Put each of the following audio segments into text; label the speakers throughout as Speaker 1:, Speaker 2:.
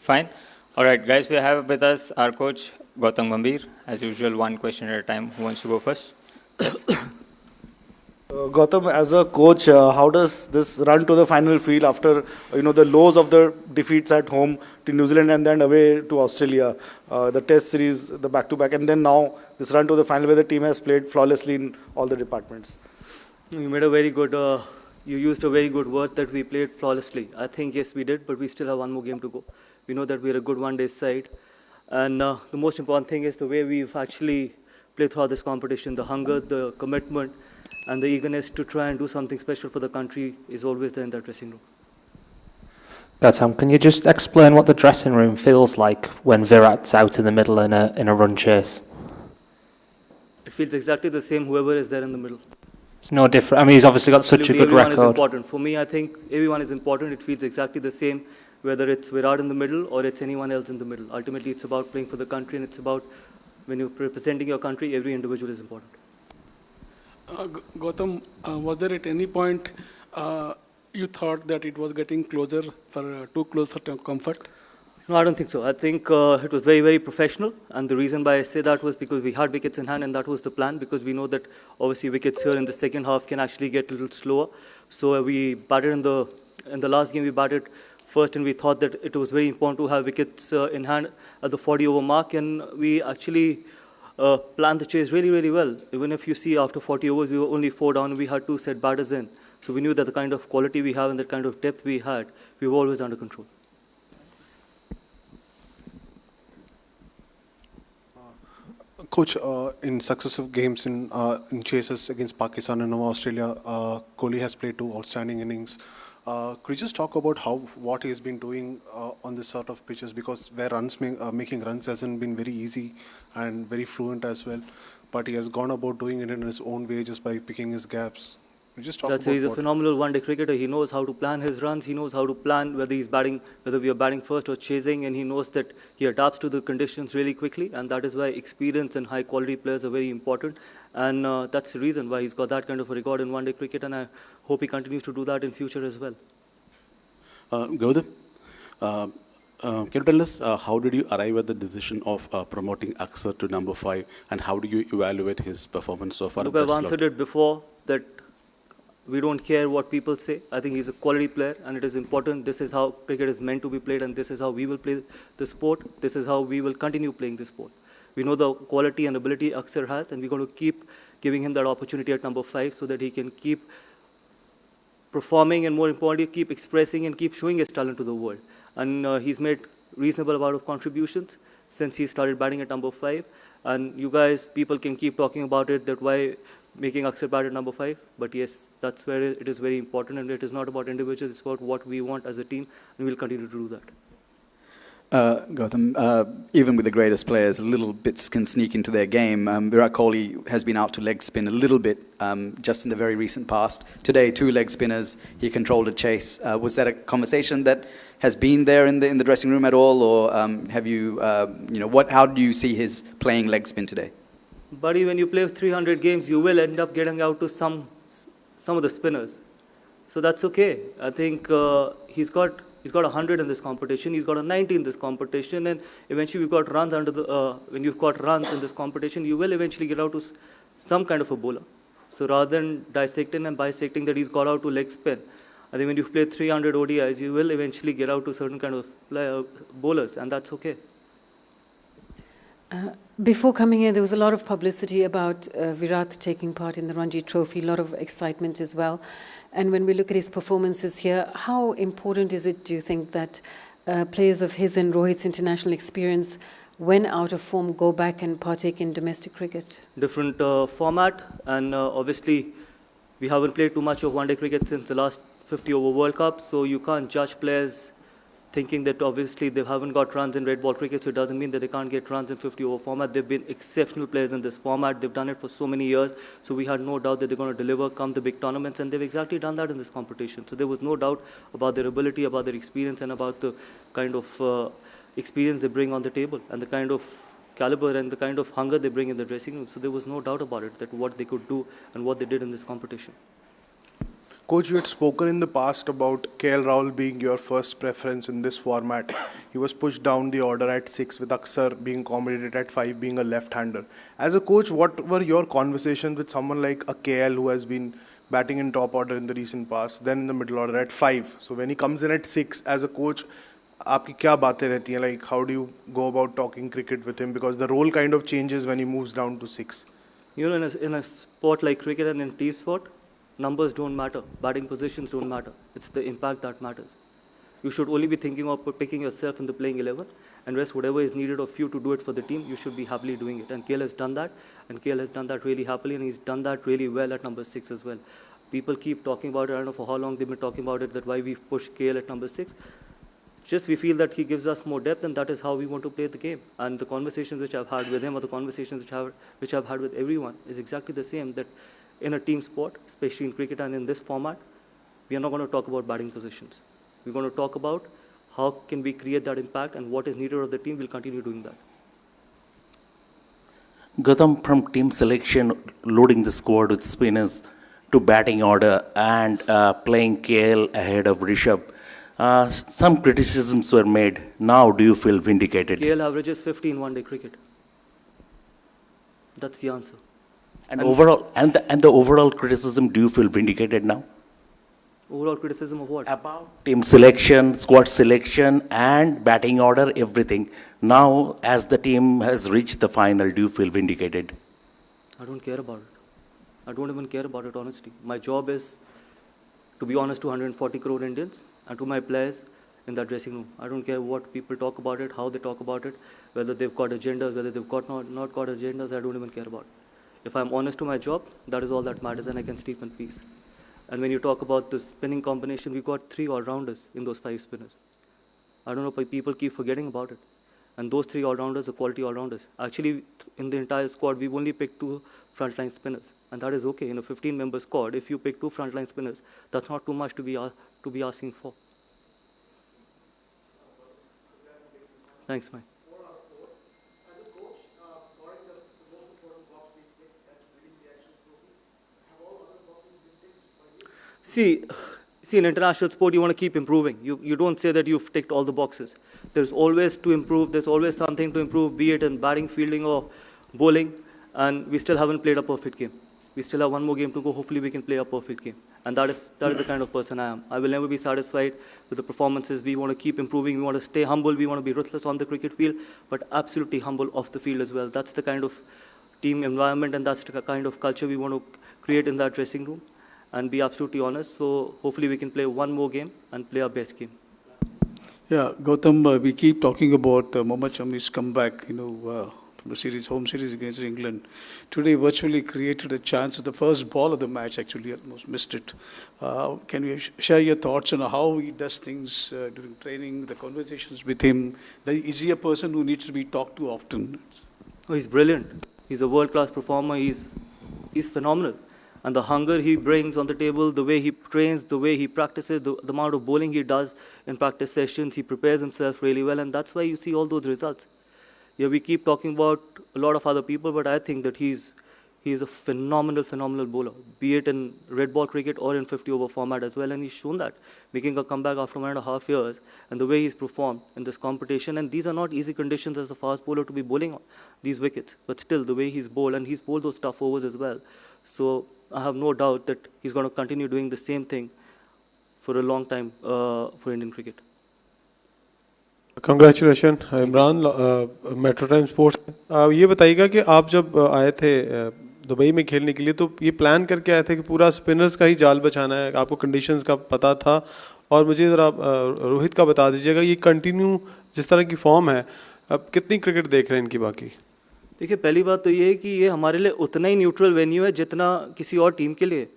Speaker 1: Fine. All right, guys, we have with us our coach, Gautam Gambhir. As usual, one question at a time. Who wants to go first? Yes.
Speaker 2: Gautam, as a coach, how does this run to the final feel after the lows of the defeats at home to New Zealand and then away to Australia, the Test series, the back-to-back, and then now this run to the final where the team has played flawlessly in all the departments?
Speaker 3: You made a very good. You used a very good word that we played flawlessly. I think yes, we did, but we still have one more game to go. We know that we're a good one-day side, and the most important thing is the way we've actually played throughout this competition. The hunger, the commitment, and the eagerness to try and do something special for the country is always there in that dressing room.
Speaker 4: Gautam, can you just explain what the dressing room feels like when Virat's out in the middle in a run chase?
Speaker 3: It feels exactly the same, whoever is there in the middle.
Speaker 4: It's no different. I mean, he's obviously got such a good
Speaker 3: Everyone
Speaker 4: record.
Speaker 3: Is important. For me, I think everyone is important. It feels exactly the same, whether it's Virat in the middle or it's anyone else in the middle. Ultimately, it's about playing for the country, and it's about when you're representing your country, every individual is important.
Speaker 5: Gautam, was there at any point you thought that it was getting closer for too close for comfort?
Speaker 3: No, I don't think so. I think it was very, very professional, and the reason why I say that was because we had wickets in hand, and that was the plan, because we know that obviously wickets here in the second half can actually get a little slower. So we batted in the last game, we batted first, and we thought that it was very important to have wickets in hand at the 40-over mark, and we actually planned the chase really, really well. Even if you see after 40 overs, we were only 4 down, we had 2 set batters in. So we knew that the kind of quality we have and the kind of depth we had, we were always under control.
Speaker 6: Coach, in successive games in chases against Pakistan and now Australia, Kohli has played 2 outstanding innings. Could you just talk about what he has been doing on this sort of pitches? Because where making runs hasn't been very easy and very fluent as well, but he has gone about doing it in his own way just by picking his gaps. Just talk
Speaker 3: He's a phenomenal one-day cricketer. He knows how to plan his runs. He knows how to plan whether we are batting first or chasing, and he knows that he adapts to the conditions really quickly, and that is why experience and high-quality players are very important, and that's the reason why he's got that kind of a record in one-day cricket, and I hope he continues to do that in future as well.
Speaker 7: Gautam, can you tell us how did you arrive at the decision of promoting Axar to number 5, and how do you evaluate his performance so far?
Speaker 3: Look, I've answered it before that we don't care what people say. I think he's a quality player, and it is important. This is how cricket is meant to be played, and this is how we will play the sport. This is how we will continue playing the sport. We know the quality and ability Axar has, and we're going to keep giving him that opportunity at number 5 so that he can keep performing and, more importantly, keep expressing and keep showing his talent to the world. And he's made reasonable amount of contributions since he started batting at number 5. And you guys, people can keep talking about it, that why making Axar bat at number 5. But yes, that's where it is very important, and it is not about individuals, it's about what we want as a team, and we'll continue to do that.
Speaker 8: Gautam, even with the greatest players, little bits can sneak into their game. Virat Kohli has been out to leg spin a little bit just in the very recent past. Today, 2 leg spinners, he controlled a chase. Was that a conversation that has been there in the dressing room at all, or have you, how do you see his playing leg spin today?
Speaker 3: Buddy, when you play 300 games, you will end up getting out to some of the spinners. So that's okay. I think he's got 100 in this competition. He's got a 90 in this competition, and eventually we've got runs when you've got runs in this competition, you will eventually get out to some kind of a bowler. So rather than dissecting and bisecting that he's got out to leg spin, I think when you've played 300 ODIs, you will eventually get out to certain kind of bowlers, and that's okay.
Speaker 9: Before coming here, there was a lot of publicity about Virat taking part in the Ranji Trophy, a lot of excitement as well. And when we look at his performances here, how important is it, do you think, that players of his and Rohit's international experience, when out of form, go back and partake in domestic cricket? Different format, and obviously we haven't played too much of one-day cricket since the last 50-over World Cup, so you can't judge players thinking that obviously they haven't got runs in red ball cricket, so it doesn't mean that they can't get runs in 50-over format. They've been exceptional players in this format. They've done it for so many years, so we had no doubt that they're going to deliver come the big tournaments, and they've exactly done that in this competition. So there was no doubt about their ability, about their experience, and about the kind of experience they bring on the table, and the kind of caliber and the kind of hunger they bring in the dressing room. So there was no doubt about it, that what they could do and what they did in this competition.
Speaker 6: Coach, you had spoken in the past about KL Rahul being your first preference in this format. He was pushed down the order at 6 with Aksar being accommodated at 5 being a left-hander. As a coach, what were your conversations with someone like a KL who has been batting in top order in the recent past, then in the middle order at 5? So when he comes in at 6, as a coach, आपकी क्या बातें रहती हैं? Like how do you go about talking cricket with him? Because the role kind of changes when he moves down to 6.
Speaker 3: You know, in a sport like cricket and in team sport, numbers don't matter. Batting positions don't matter. It's the impact that matters. You should only be thinking of picking yourself in the playing 11, and rest whatever is needed of you to do it for the team, you should be happily doing it. And KL has done that, and KL has done that really happily, and he's done that really well at number 6 as well. People keep talking about it. I don't know for how long they've been talking about it, that why we push KL at number 6. Just we feel that he gives us more depth, and that is how we want to play the game. And the conversations which I've had with him, or the conversations which I've had with everyone, is exactly the same, that in a team sport, especially in cricket and in this format, we are not going to talk about batting positions. We're going to talk about how can we create that impact, and what is needed of the team. We'll continue doing that.
Speaker 10: Gautam, from team selection, loading the squad with spinners, to batting order and playing KL ahead of Rishabh, some criticisms were made. Now do you feel vindicated?
Speaker 3: KL averages 50 in one-day cricket. That's the answer.
Speaker 10: And overall, and the overall criticism, do you feel vindicated now?
Speaker 3: Overall criticism of what?
Speaker 10: About team selection, squad selection, and batting order, everything. Now, as the team has reached the final, do you feel vindicated?
Speaker 3: I don't care about it. I don't even care about it, honestly. My job is to be honest to 140 crore Indians and to my players in that dressing room. I don't care what people talk about it, how they talk about it, whether they've got agendas, whether they've got not got agendas. I don't even care about it. If I'm honest to my job, that is all that matters, and I can sleep in peace. And when you talk about the spinning combination, we got 3 all-rounders in those 5 spinners. I don't know why people keep forgetting about it. And those 3 all-rounders are quality all-rounders. Actually, in the entire squad, we've only picked 2 frontline spinners. And that is okay. In a 15-member squad, if you pick 2 frontline spinners, that's not too much to be asking for. Thanks, Mike. See, in international sport, you want to keep improving. You don't say that you've ticked all the boxes. There's always to improve. There's always something to improve, be it in batting, fielding, or bowling. And we still haven't played a perfect game. We still have one more game to go. Hopefully, we can play a perfect game. And that is the kind of person I am. I will never be satisfied with the performances. We want to keep improving. We want to stay humble. We want to be ruthless on the cricket field, but absolutely humble off the field as well. That's the kind of team environment, and that's the kind of culture we want to create in that dressing room. And be absolutely honest. So hopefully we can play one more game and play our best game.
Speaker 5: Yeah, Gautam, we keep talking about Mohammad Shami's comeback, from the home series against England. Today virtually created a chance at the first ball of the match, actually almost missed it. Can you share your thoughts on how he does things during training, the conversations with him? Is he a person who needs to be talked to often?
Speaker 3: Oh, he's brilliant. He's a world-class performer. He's phenomenal. And the hunger he brings on the table, the way he trains, the way he practices, the amount of bowling he does in practice sessions, he prepares himself really well, and that's why you see all those results. Yeah, we keep talking about a lot of other people, but I think that he's a phenomenal bowler, be it in red ball cricket or in 50-over format as well, and he's shown that, making a comeback after 1.5 years, and the way he's performed in this competition. And these are not easy conditions as a fast bowler to be bowling on, these wickets, but still the way he's bowled, and he's bowled those tough overs as well. So I have no doubt that he's going to continue doing the same thing for a long time for Indian cricket.
Speaker 11: Congratulations, Imran, metro time sports. ये बताइएगा कि आप जब आए थे Dubai में खेलने के लिए, तो ये प्लान करके आए थे कि पूरा स्पिनर्स का ही जाल बचाना है, आपको कंडीशंस का पता था? और मुझे ज़रा रोहित का बता दीजिएगा, ये कंटिन्यू जिस तरह की फॉर्म है, अब कितनी क्रिकेट देख रहे हैं इनकी बाकी?
Speaker 3: देखिए, पहली बात तो ये है कि ये हमारे लिए उतना ही न्यूट्रल वेन्यू है जितना किसी और टीम के लिए।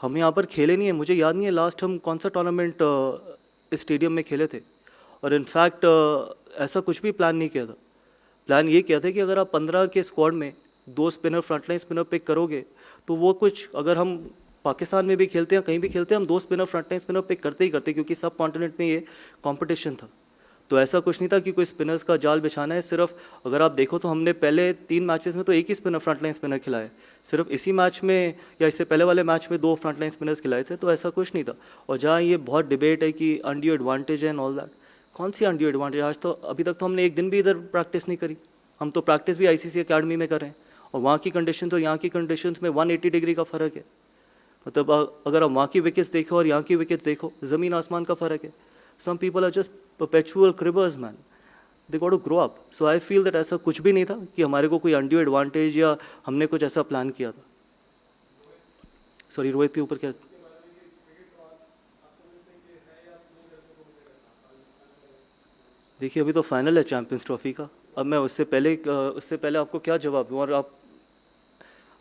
Speaker 3: हम यहाँ पर खेले नहीं है, मुझे याद नहीं है लास्ट हम कौन सा टूर्नामेंट इस स्टेडियम में खेले थे। और इनफैक्ट ऐसा कुछ भी प्लान नहीं किया था। प्लान ये किया था कि अगर आप 15 के स्क्वाड में 2 स्पिनर, फ्रंटलाइन स्पिनर पिक करोगे, तो वो कुछ, अगर हम पाकिस्तान में भी खेलते हैं, कहीं भी खेलते हैं, हम 2 स्पिनर, फ्रंटलाइन स्पिनर पिक करते ही करते, क्योंकि सब कॉन्टिनेंट में ये कॉम्पिटिशन था। तो ऐसा कुछ नहीं था कि कोई स्पिनर्स का जाल बिछाना है। सिर्फ अगर आप देखो तो हमने पहले 3 मैचेस में तो एक ही स्पिनर फ्रंटलाइन स्पिनर खिलाया, सिर्फ इसी मैच में या इससे पहले वाले मैच में 2 फ्रंटलाइन स्पिनर्स खिलाए थे, तो ऐसा कुछ नहीं था। और जहाँ ये बहुत डिबेट है कि undue advantage and all that, कौन सी अनड्यू एडवांटेज? आज तो अभी तक तो हमने एक दिन भी इधर प्रैक्टिस नहीं करी। हम तो प्रैक्टिस भी ICC अकेडमी में कर रहे हैं, और वहाँ की कंडीशन और यहाँ की कंडीशंस में 180 डिग्री का फ़र्क है। मतलब अगर आप वहाँ की विकेट्स देखो और यहाँ की विकेट्स देखो, ज़मीन आसमान का फ़र्क है। Some people are just perpetual cribbers, man. They got to grow up. So I feel that ऐसा कुछ भी नहीं था कि हमारे को कोई undue advantage या हमने कुछ ऐसा प्लान किया था। Sorry, रोहित के ऊपर क्या? देखिए अभी तो फाइनल है चैंपियंस ट्रॉफी का। अब मैं उससे पहले आपको क्या जवाब दूँ? और आप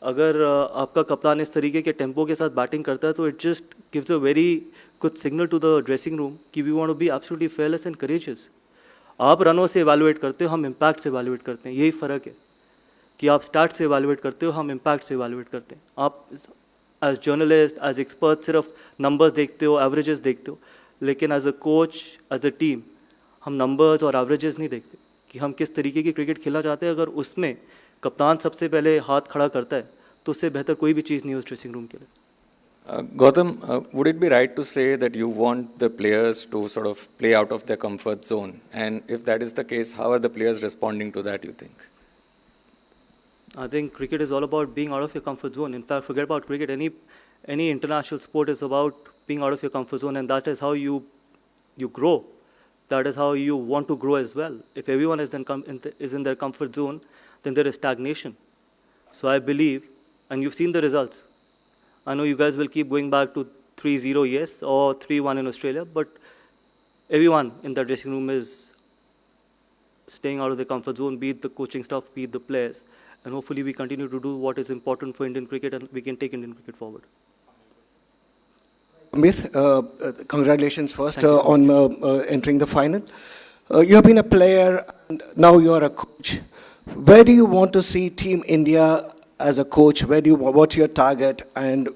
Speaker 3: अगर आपका कप्तान इस तरीके के टेम्पो के साथ बैटिंग करता है तो it just gives a very good signal to the dressing room कि we want to be absolutely fearless and courageous. आप रनों से इवैल्यूएट करते हो, हम इम्पैक्ट से इवैल्यूएट करते हैं। यही फ़र्क है कि आप स्टार्ट से इवैल्यूएट करते हो, हम इम्पैक्ट से इवैल्यूएट करते हैं। आप एज जर्नलिस्ट, एज एक्सपर्ट सिर्फ नंबर्स देखते हो, एवरेजेस देखते हो, लेकिन as a coach, as a team हम नंबर्स और एवरेजेस नहीं देखते कि हम किस तरीके की क्रिकेट खेलना चाहते हैं। अगर उसमें कप्तान सबसे पहले हाथ खड़ा करता है तो उससे बेहतर कोई भी चीज़ नहीं है उस ड्रेसिंग रूम के लिए।
Speaker 1: Gautam, would it be right to say that you want the players to sort of play out of their comfort zone? And if that is the case, how are the players responding to that, you think?
Speaker 3: I think cricket is all about being out of your comfort zone. In fact, forget about cricket. Any international sport is about being out of your comfort zone, and that is how you grow. That is how you want to grow as well. If everyone is in their comfort zone, then there is stagnation. So I believe, and you've seen the results. I know you guys will keep going back to 3-0, yes, or 3-1 in Australia, but everyone in that dressing room is staying out of their comfort zone, be it the coaching staff, be it the players, and hopefully we continue to do what is important for Indian cricket and we can take Indian cricket forward.
Speaker 12: Gambhir, congratulations first
Speaker 3: Thank you so
Speaker 12: on entering the final. You have been a player and now you are a coach. Where do you want to see Team India as a coach? What's your target, and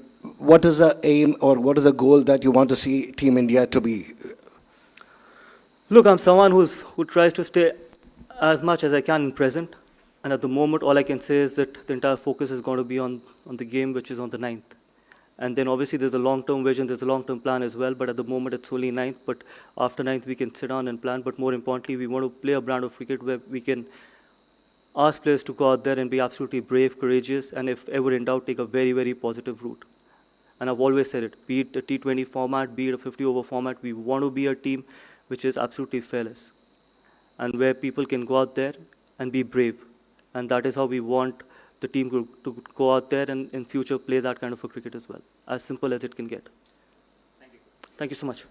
Speaker 12: what is the aim or what is the goal that you want to see Team India to be?
Speaker 3: Look, I'm someone who tries to stay as much as I can in present, and at the moment all I can say is that the entire focus is going to be on the game which is on the 9th. And then obviously there's a long-term vision, there's a long-term plan as well, but at the moment it's only 9th, but after 9th we can sit down and plan. But more importantly, we want to play a brand of cricket where we can ask players to go out there and be absolutely brave, courageous, and if ever in doubt, take a very, very positive route. And I've always said it, be it a T20 format, be it a 50-over format, we want to be a team which is absolutely fearless and where people can go out there and be brave. And that is how we want the team to go out there and in future play that kind of a cricket as well. As simple as it can get. Thank you. Thank you so much.